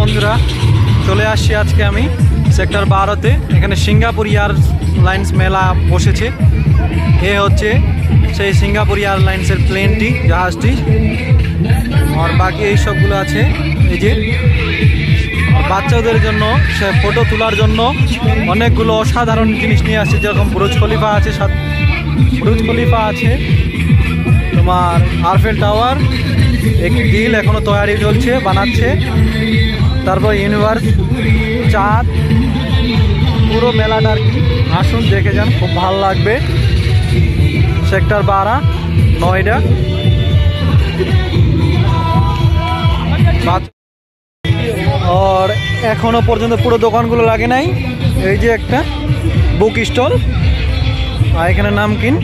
বন্ধুরা, চলে আসছি আজকে আমি সেক্টর 12-তে। এখানে সিঙ্গাপুর এয়ারলাইন্স মেলা বসেছে। এ হচ্ছে সেই সিঙ্গাপুর এয়ারলাইন্সের প্লেনটি, জাহাজটি। আর বাকি এই সবগুলো আছে। এই যে বাচ্চাদের জন্য সে ফটো তোলার জন্য অনেকগুলো অসাধারণ জিনিস নিয়ে আসছে, যেরকম বুর্জ খলিফা আছে, তোমার আরফেল টাওয়ার, একটি দিল এখনো তৈরি চলছে, বানাচ্ছে। তারপর ইউনিভার্স, চাঁদ, পুরো মেলাটা আর কি। আসুন দেখে যান, খুব ভালো লাগবে। সেক্টর 12, নয়ডা। আর এখনো পর্যন্ত পুরো দোকানগুলো লাগে নাই। এই যে একটা বুক স্টল, আর এখানে নামকিন,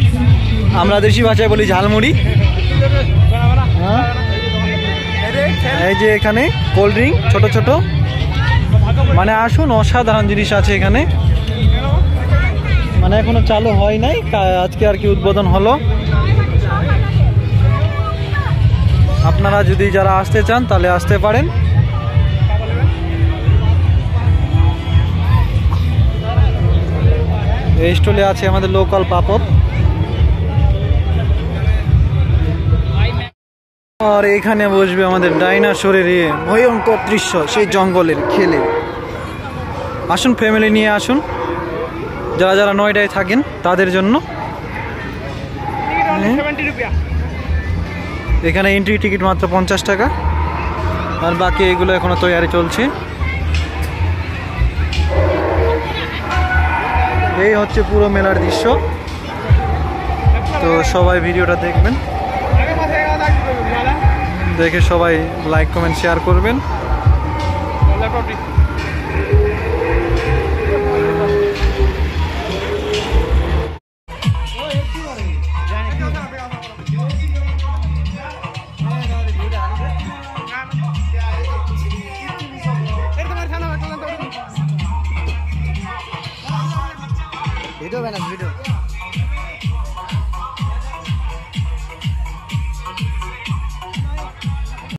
আমরা দেশি ভাষায় বলি ঝালমুড়ি। এই যে এখানে কোল্ড ড্রিঙ্ক ছোট ছোট, মানে আসুন, অসাধারণ জিনিস আছে এখানে। মানে এখনো চালু হয় নাই, আজকে আর কি উদ্বোধন হলো। আপনারা যদি যারা আসতে চান তাহলে আসতে পারেন। এই স্টলে আছে আমাদের লোকাল পাপড়। আর এখানে বসবে আমাদের ডাইনোসরের ভয়ঙ্কর দৃশ্য, সেই জঙ্গলের খেলে। আসুন, ফ্যামিলি নিয়ে আসুন, যারা যারা নয়ডায় থাকেন তাদের জন্য। এখানে এন্ট্রি টিকিট মাত্র 50 টাকা। আর বাকি এগুলো এখনো তৈরি চলছে। এই হচ্ছে পুরো মেলার দৃশ্য। তো সবাই ভিডিওটা দেখবেন, দেখে সবাই লাইক কমেন্ট শেয়ার করবেন। ভিডিও বানাস ভিডিও।